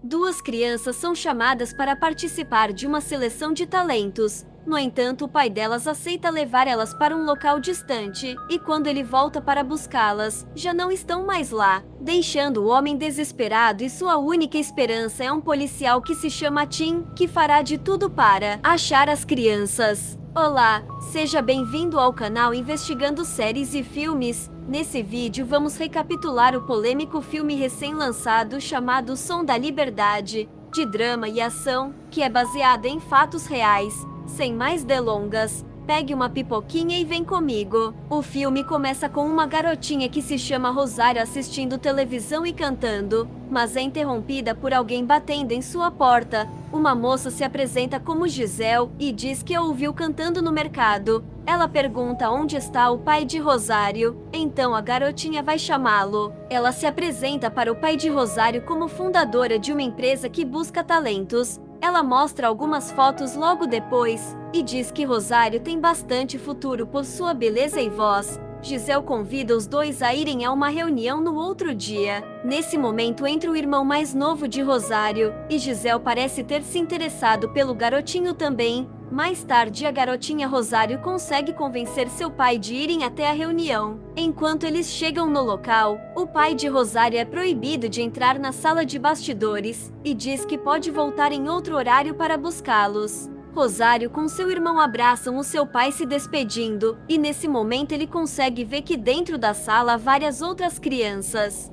Duas crianças são chamadas para participar de uma seleção de talentos. No entanto, o pai delas aceita levar elas para um local distante, e quando ele volta para buscá-las, já não estão mais lá, deixando o homem desesperado e sua única esperança é um policial que se chama Tim, que fará de tudo para achar as crianças. Olá, seja bem-vindo ao canal Investigando Séries e Filmes. Nesse vídeo vamos recapitular o polêmico filme recém-lançado chamado Som da Liberdade, de drama e ação, que é baseado em fatos reais. Sem mais delongas, pegue uma pipoquinha e vem comigo. O filme começa com uma garotinha que se chama Rosário assistindo televisão e cantando, mas é interrompida por alguém batendo em sua porta. Uma moça se apresenta como Gisele e diz que a ouviu cantando no mercado. Ela pergunta onde está o pai de Rosário, então a garotinha vai chamá-lo. Ela se apresenta para o pai de Rosário como fundadora de uma empresa que busca talentos. Ela mostra algumas fotos logo depois e diz que Rosário tem bastante futuro por sua beleza e voz. Gisele convida os dois a irem a uma reunião no outro dia. Nesse momento entra o irmão mais novo de Rosário, e Gisele parece ter se interessado pelo garotinho também. Mais tarde, a garotinha Rosário consegue convencer seu pai de irem até a reunião. Enquanto eles chegam no local, o pai de Rosário é proibido de entrar na sala de bastidores e diz que pode voltar em outro horário para buscá-los. Rosário com seu irmão abraçam o seu pai se despedindo, e nesse momento ele consegue ver que dentro da sala há várias outras crianças.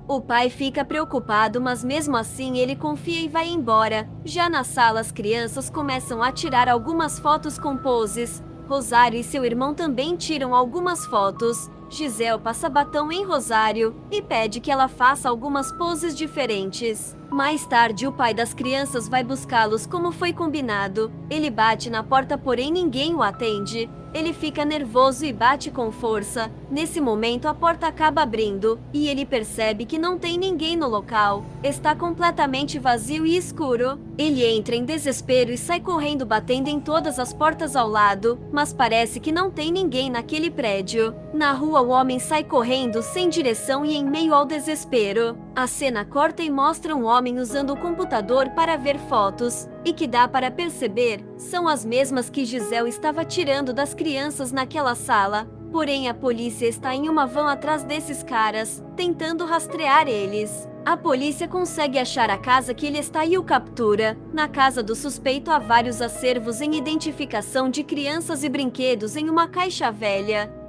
O pai fica preocupado, mas mesmo assim ele confia e vai embora. Já na sala as crianças começam a tirar algumas fotos com poses. Rosário e seu irmão também tiram algumas fotos. Gisele passa batom em Rosário e pede que ela faça algumas poses diferentes. Mais tarde, o pai das crianças vai buscá-los como foi combinado. Ele bate na porta, porém ninguém o atende. Ele fica nervoso e bate com força. Nesse momento, a porta acaba abrindo e ele percebe que não tem ninguém no local. Está completamente vazio e escuro. Ele entra em desespero e sai correndo batendo em todas as portas ao lado, mas parece que não tem ninguém naquele prédio. Na rua, o homem sai correndo sem direção e em meio ao desespero. A cena corta e mostra um homem usando o computador para ver fotos, e que dá para perceber são as mesmas que Gisele estava tirando das crianças naquela sala. Porém, a polícia está em uma van atrás desses caras, tentando rastrear eles. A polícia consegue achar a casa que ele está e o captura. Na casa do suspeito há vários acervos em identificação de crianças e brinquedos em uma caixa velha.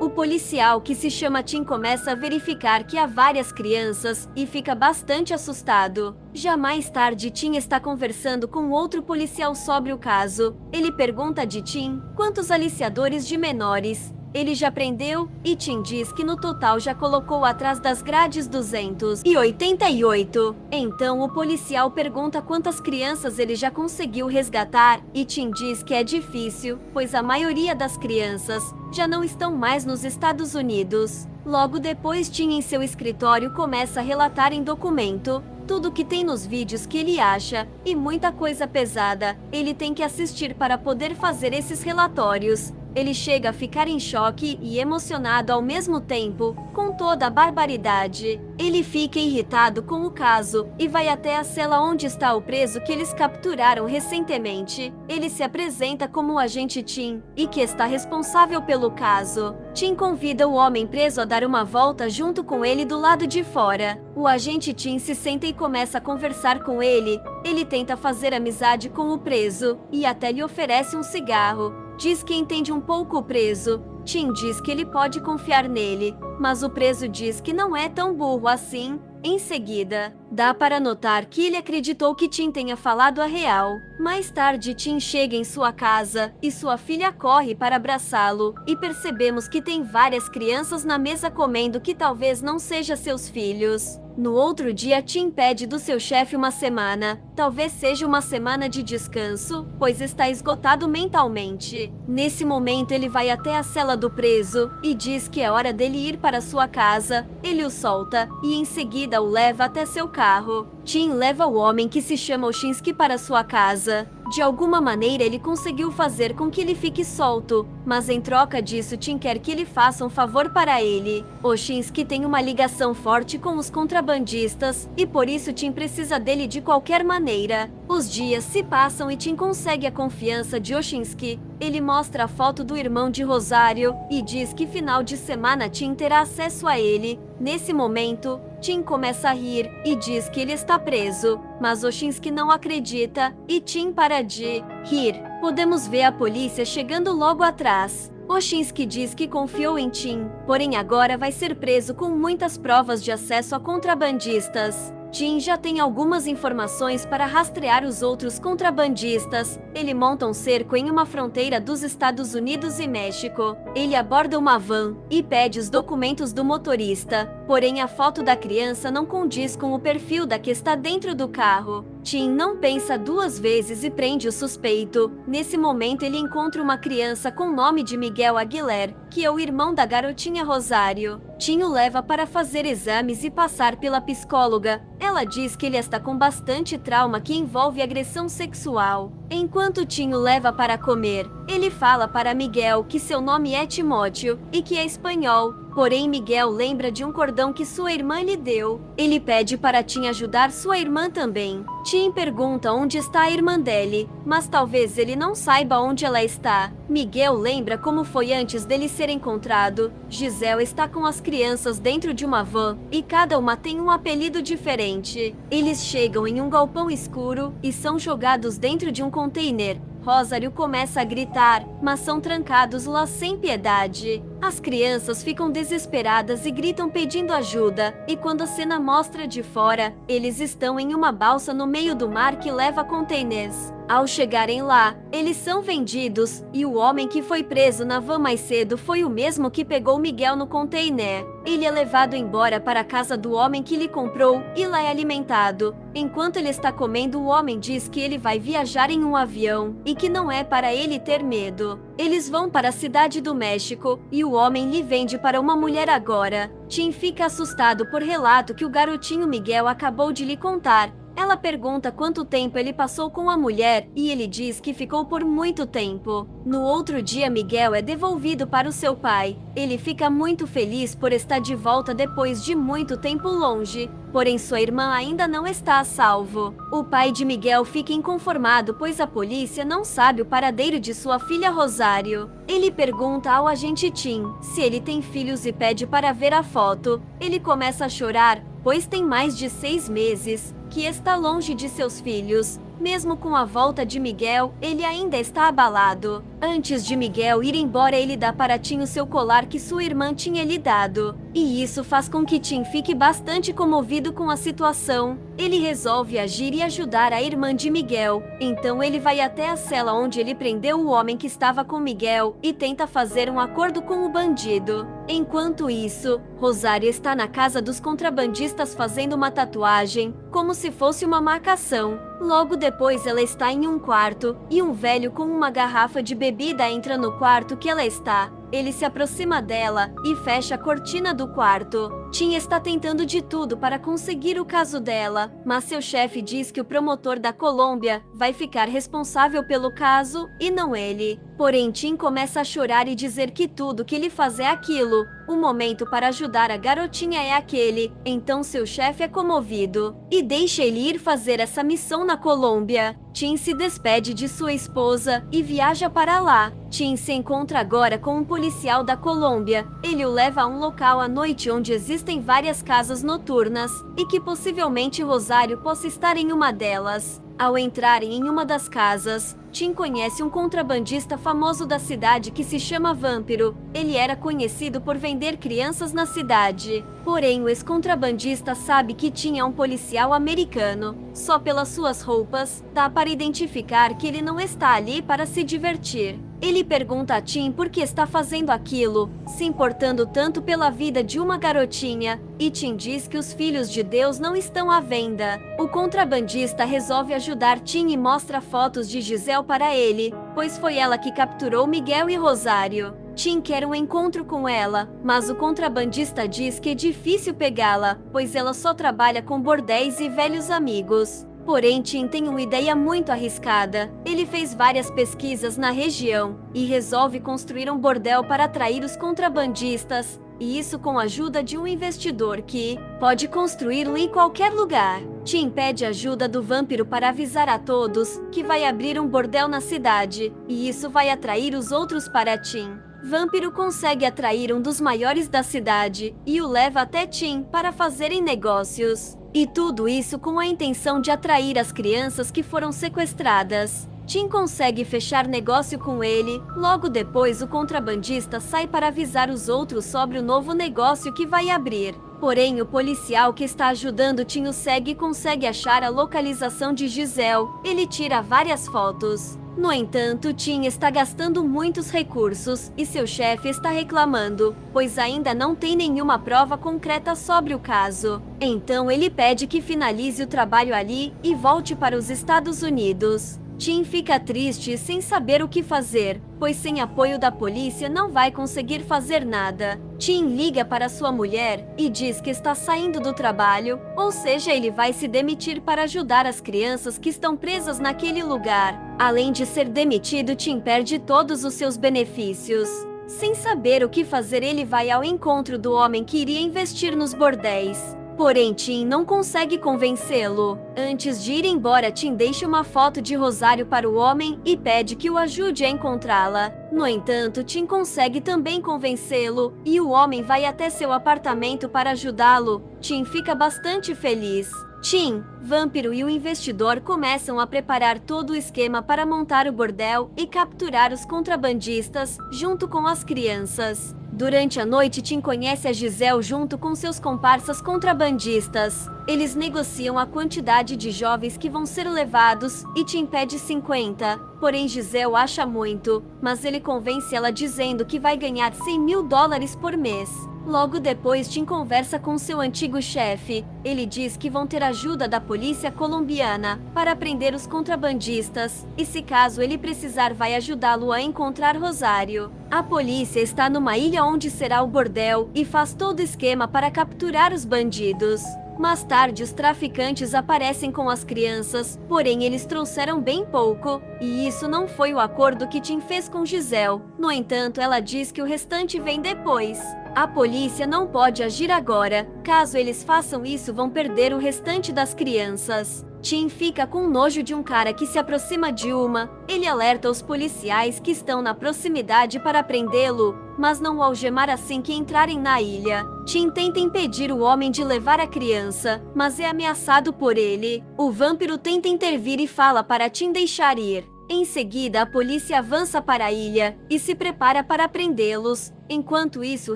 O policial, que se chama Tim, começa a verificar que há várias crianças e fica bastante assustado. Já mais tarde, Tim está conversando com outro policial sobre o caso. Ele pergunta de Tim quantos aliciadores de menores ele já prendeu, e Tim diz que no total já colocou atrás das grades 288. Então o policial pergunta quantas crianças ele já conseguiu resgatar, e Tim diz que é difícil, pois a maioria das crianças já não estão mais nos Estados Unidos. Logo depois, Tim em seu escritório começa a relatar em documento tudo que tem nos vídeos que ele acha, e muita coisa pesada ele tem que assistir para poder fazer esses relatórios. Ele chega a ficar em choque e emocionado ao mesmo tempo, com toda a barbaridade. Ele fica irritado com o caso e vai até a cela onde está o preso que eles capturaram recentemente. Ele se apresenta como o agente Tim e que está responsável pelo caso. Tim convida o homem preso a dar uma volta junto com ele do lado de fora. O agente Tim se senta e começa a conversar com ele. Ele tenta fazer amizade com o preso e até lhe oferece um cigarro. Diz que entende um pouco o preso. Tim diz que ele pode confiar nele, mas o preso diz que não é tão burro assim. Em seguida, dá para notar que ele acreditou que Tim tenha falado a real. Mais tarde, Tim chega em sua casa e sua filha corre para abraçá-lo, e percebemos que tem várias crianças na mesa comendo que talvez não sejam seus filhos. No outro dia, Tim pede do seu chefe uma semana. Talvez seja uma semana de descanso, pois está esgotado mentalmente. Nesse momento, ele vai até a cela do preso e diz que é hora dele ir para sua casa. Ele o solta e em seguida o leva até seu carro. Tim leva o homem que se chama Oshinsky para sua casa. De alguma maneira ele conseguiu fazer com que ele fique solto, mas em troca disso Tim quer que ele faça um favor para ele. Oshinsky tem uma ligação forte com os contrabandistas e por isso Tim precisa dele de qualquer maneira. Os dias se passam e Tim consegue a confiança de Oshinsky. Ele mostra a foto do irmão de Rosário e diz que final de semana Tim terá acesso a ele. Nesse momento, Tim começa a rir e diz que ele está preso, mas Oshinsky não acredita e Tim para de rir. Podemos ver a polícia chegando logo atrás. Oshinsky diz que confiou em Tim, porém agora vai ser preso com muitas provas de acesso a contrabandistas. Tim já tem algumas informações para rastrear os outros contrabandistas. Ele monta um cerco em uma fronteira dos Estados Unidos e México. Ele aborda uma van e pede os documentos do motorista, porém a foto da criança não condiz com o perfil da que está dentro do carro. Tim não pensa duas vezes e prende o suspeito. Nesse momento ele encontra uma criança com o nome de Miguel Aguilar, que é o irmão da garotinha Rosário. Tim o leva para fazer exames e passar pela psicóloga. Ela diz que ele está com bastante trauma que envolve agressão sexual. Enquanto Tim o leva para comer, ele fala para Miguel que seu nome é Timóteo e que é espanhol. Porém, Miguel lembra de um cordão que sua irmã lhe deu. Ele pede para Tim ajudar sua irmã também. Tim pergunta onde está a irmã dele, mas talvez ele não saiba onde ela está. Miguel lembra como foi antes dele ser encontrado. Gisele está com as crianças dentro de uma van e cada uma tem um apelido diferente. Eles chegam em um galpão escuro e são jogados dentro de um container. Rosário começa a gritar, mas são trancados lá sem piedade. As crianças ficam desesperadas e gritam pedindo ajuda, e quando a cena mostra de fora, eles estão em uma balsa no meio do mar que leva containers. Ao chegarem lá, eles são vendidos, e o homem que foi preso na van mais cedo foi o mesmo que pegou Miguel no container. Ele é levado embora para a casa do homem que lhe comprou e lá é alimentado. Enquanto ele está comendo, o homem diz que ele vai viajar em um avião e que não é para ele ter medo. Eles vão para a cidade do México e o homem lhe vende para uma mulher agora. Tim fica assustado por relato que o garotinho Miguel acabou de lhe contar. Ela pergunta quanto tempo ele passou com a mulher e ele diz que ficou por muito tempo. No outro dia, Miguel é devolvido para o seu pai. Ele fica muito feliz por estar de volta depois de muito tempo longe, porém sua irmã ainda não está a salvo. O pai de Miguel fica inconformado pois a polícia não sabe o paradeiro de sua filha Rosário. Ele pergunta ao agente Tim se ele tem filhos e pede para ver a foto. Ele começa a chorar, pois tem mais de 6 meses que está longe de seus filhos. Mesmo com a volta de Miguel, ele ainda está abalado. Antes de Miguel ir embora, ele dá para Tim o seu colar que sua irmã tinha lhe dado. E isso faz com que Tim fique bastante comovido com a situação. Ele resolve agir e ajudar a irmã de Miguel. Então ele vai até a cela onde ele prendeu o homem que estava com Miguel e tenta fazer um acordo com o bandido. Enquanto isso, Rosário está na casa dos contrabandistas fazendo uma tatuagem, como se fosse uma marcação. Logo depois ela está em um quarto, e um velho com uma garrafa de bebida entra no quarto que ela está. Ele se aproxima dela e fecha a cortina do quarto. Tim está tentando de tudo para conseguir o caso dela, mas seu chefe diz que o promotor da Colômbia vai ficar responsável pelo caso e não ele. Porém, Tim começa a chorar e dizer que tudo que ele faz é aquilo. O momento para ajudar a garotinha é aquele. Então seu chefe é comovido e deixa ele ir fazer essa missão na Colômbia. Tim se despede de sua esposa e viaja para lá. Tim se encontra agora com um policial da Colômbia. Ele o leva a um local à noite onde existem várias casas noturnas e que possivelmente Rosário possa estar em uma delas. Ao entrarem em uma das casas, Tim conhece um contrabandista famoso da cidade que se chama Vampiro. Ele era conhecido por vender crianças na cidade. Porém, o ex-contrabandista sabe que Tim é um policial americano. Só pelas suas roupas, dá para identificar que ele não está ali para se divertir. Ele pergunta a Tim por que está fazendo aquilo, se importando tanto pela vida de uma garotinha, e Tim diz que os filhos de Deus não estão à venda. O contrabandista resolve ajudar Tim e mostra fotos de Gisele para ele, pois foi ela que capturou Miguel e Rosário. Tim quer um encontro com ela, mas o contrabandista diz que é difícil pegá-la, pois ela só trabalha com bordéis e velhos amigos. Porém, Tim tem uma ideia muito arriscada. Ele fez várias pesquisas na região e resolve construir um bordel para atrair os contrabandistas, e isso com a ajuda de um investidor que pode construí-lo em qualquer lugar. Tim pede ajuda do vampiro para avisar a todos que vai abrir um bordel na cidade, e isso vai atrair os outros para Tim. Vampiro consegue atrair um dos maiores da cidade e o leva até Tim para fazerem negócios. E tudo isso com a intenção de atrair as crianças que foram sequestradas. Tim consegue fechar negócio com ele. Logo depois, o contrabandista sai para avisar os outros sobre o novo negócio que vai abrir. Porém, o policial que está ajudando Tim o segue e consegue achar a localização de Giselle. Ele tira várias fotos. No entanto, Tim está gastando muitos recursos e seu chefe está reclamando, pois ainda não tem nenhuma prova concreta sobre o caso. Então ele pede que finalize o trabalho ali e volte para os Estados Unidos. Tim fica triste sem saber o que fazer, pois sem apoio da polícia não vai conseguir fazer nada. Tim liga para sua mulher e diz que está saindo do trabalho, ou seja, ele vai se demitir para ajudar as crianças que estão presas naquele lugar. Além de ser demitido, Tim perde todos os seus benefícios. Sem saber o que fazer, ele vai ao encontro do homem que iria investir nos bordéis. Porém, Tim não consegue convencê-lo. Antes de ir embora, Tim deixa uma foto de Rosário para o homem e pede que o ajude a encontrá-la. No entanto, Tim consegue também convencê-lo e o homem vai até seu apartamento para ajudá-lo. Tim fica bastante feliz. Tim, Vampiro e o investidor começam a preparar todo o esquema para montar o bordel e capturar os contrabandistas, junto com as crianças. Durante a noite, Tim conhece a Giselle junto com seus comparsas contrabandistas. Eles negociam a quantidade de jovens que vão ser levados e Tim pede 50. Porém, Giselle acha muito, mas ele convence ela dizendo que vai ganhar $100.000 por mês. Logo depois, Tim conversa com seu antigo chefe. Ele diz que vão ter ajuda da polícia colombiana para prender os contrabandistas e, se caso ele precisar, vai ajudá-lo a encontrar Rosário. A polícia está numa ilha onde será o bordel e faz todo o esquema para capturar os bandidos. Mais tarde, os traficantes aparecem com as crianças, porém eles trouxeram bem pouco, e isso não foi o acordo que Tim fez com Giselle. No entanto, ela diz que o restante vem depois. A polícia não pode agir agora. Caso eles façam isso, vão perder o restante das crianças. Tim fica com nojo de um cara que se aproxima de uma. Ele alerta os policiais que estão na proximidade para prendê-lo, mas não o algemar assim que entrarem na ilha. Tim tenta impedir o homem de levar a criança, mas é ameaçado por ele. O vampiro tenta intervir e fala para Tim deixar ir. Em seguida, a polícia avança para a ilha e se prepara para prendê-los. Enquanto isso, o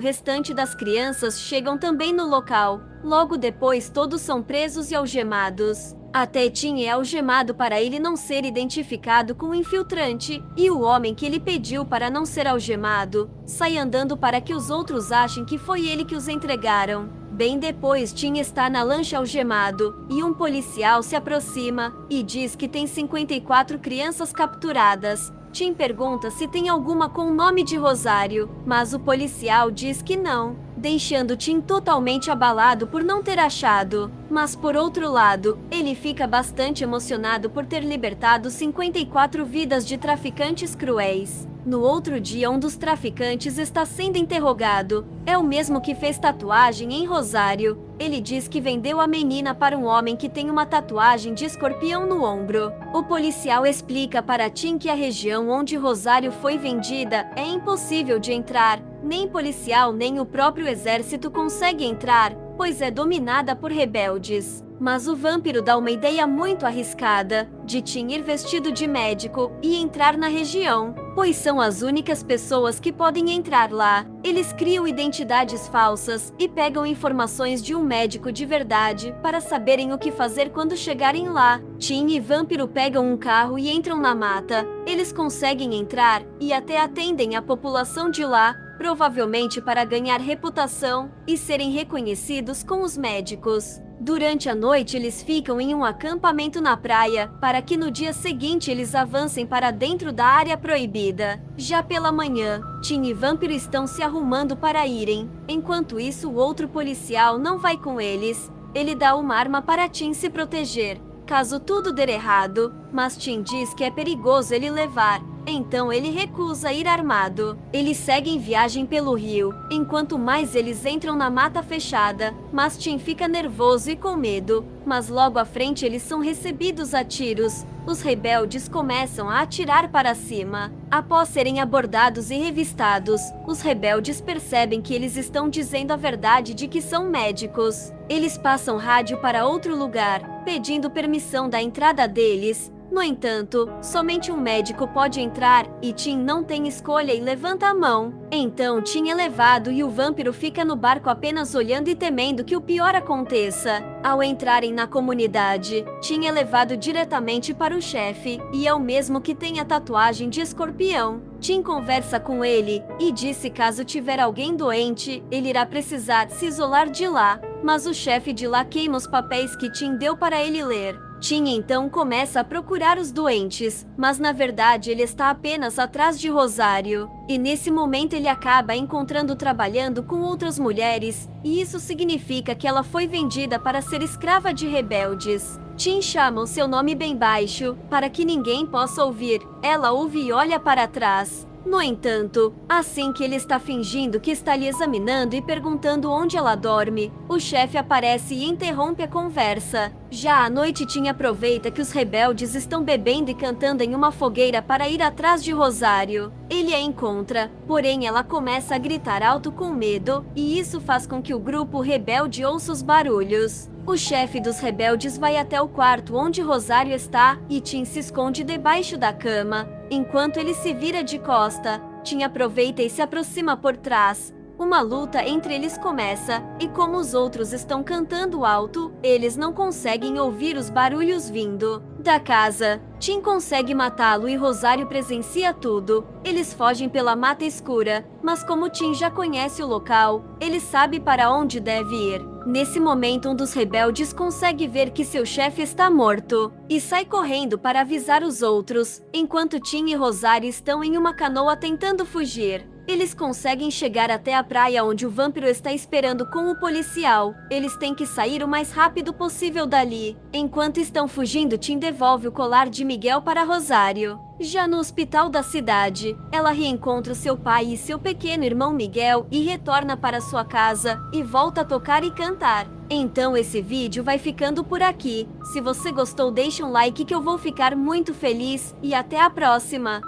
restante das crianças chegam também no local. Logo depois, todos são presos e algemados. Até Tim é algemado para ele não ser identificado com o infiltrante, e o homem que ele pediu para não ser algemado sai andando para que os outros achem que foi ele que os entregaram. Bem depois, Tim está na lancha algemado, e um policial se aproxima e diz que tem 54 crianças capturadas. Tim pergunta se tem alguma com o nome de Rosário, mas o policial diz que não, deixando Tim totalmente abalado por não ter achado. Mas por outro lado, ele fica bastante emocionado por ter libertado 54 vidas de traficantes cruéis. No outro dia, um dos traficantes está sendo interrogado. É o mesmo que fez tatuagem em Rosário. Ele diz que vendeu a menina para um homem que tem uma tatuagem de escorpião no ombro. O policial explica para Tim que a região onde Rosário foi vendida é impossível de entrar. Nem policial nem o próprio exército consegue entrar, pois é dominada por rebeldes. Mas o vampiro dá uma ideia muito arriscada, de Tim ir vestido de médico e entrar na região, pois são as únicas pessoas que podem entrar lá. Eles criam identidades falsas e pegam informações de um médico de verdade para saberem o que fazer quando chegarem lá. Tim e Vampiro pegam um carro e entram na mata. Eles conseguem entrar e até atendem a população de lá, provavelmente para ganhar reputação e serem reconhecidos com os médicos. Durante a noite eles ficam em um acampamento na praia, para que no dia seguinte eles avancem para dentro da área proibida. Já pela manhã, Tim e Vampiro estão se arrumando para irem. Enquanto isso, o outro policial não vai com eles. Ele dá uma arma para Tim se proteger, caso tudo der errado, mas Tim diz que é perigoso ele levar. Então ele recusa ir armado. Eles seguem viagem pelo rio, enquanto mais eles entram na mata fechada, mas Tim fica nervoso e com medo. Mas logo à frente eles são recebidos a tiros. Os rebeldes começam a atirar para cima. Após serem abordados e revistados, os rebeldes percebem que eles estão dizendo a verdade de que são médicos. Eles passam rádio para outro lugar, pedindo permissão da entrada deles. No entanto, somente um médico pode entrar e Tim não tem escolha e levanta a mão. Então Tim é levado e o Vampiro fica no barco apenas olhando e temendo que o pior aconteça. Ao entrarem na comunidade, Tim é levado diretamente para o chefe e é o mesmo que tem a tatuagem de escorpião. Tim conversa com ele e diz que caso tiver alguém doente, ele irá precisar se isolar de lá. Mas o chefe de lá queima os papéis que Tim deu para ele ler. Tim então começa a procurar os doentes, mas na verdade ele está apenas atrás de Rosário. E nesse momento ele acaba encontrando trabalhando com outras mulheres, e isso significa que ela foi vendida para ser escrava de rebeldes. Tim chama o seu nome bem baixo, para que ninguém possa ouvir. Ela ouve e olha para trás. No entanto, assim que ele está fingindo que está lhe examinando e perguntando onde ela dorme, o chefe aparece e interrompe a conversa. Já à noite, Tim aproveita que os rebeldes estão bebendo e cantando em uma fogueira para ir atrás de Rosário. Ele a encontra, porém ela começa a gritar alto com medo, e isso faz com que o grupo rebelde ouça os barulhos. O chefe dos rebeldes vai até o quarto onde Rosário está e Tim se esconde debaixo da cama. Enquanto ele se vira de costa, Tim aproveita e se aproxima por trás. Uma luta entre eles começa, e como os outros estão cantando alto, eles não conseguem ouvir os barulhos vindo da casa. Tim consegue matá-lo e Rosário presencia tudo. Eles fogem pela mata escura, mas como Tim já conhece o local, ele sabe para onde deve ir. Nesse momento, um dos rebeldes consegue ver que seu chefe está morto e sai correndo para avisar os outros, enquanto Tim e Rosário estão em uma canoa tentando fugir. Eles conseguem chegar até a praia onde o Vampiro está esperando com o policial. Eles têm que sair o mais rápido possível dali. Enquanto estão fugindo, Tim devolve o colar de Miguel para Rosário. Já no hospital da cidade, ela reencontra seu pai e seu pequeno irmão Miguel e retorna para sua casa e volta a tocar e cantar. Então esse vídeo vai ficando por aqui. Se você gostou, deixa um like que eu vou ficar muito feliz e até a próxima!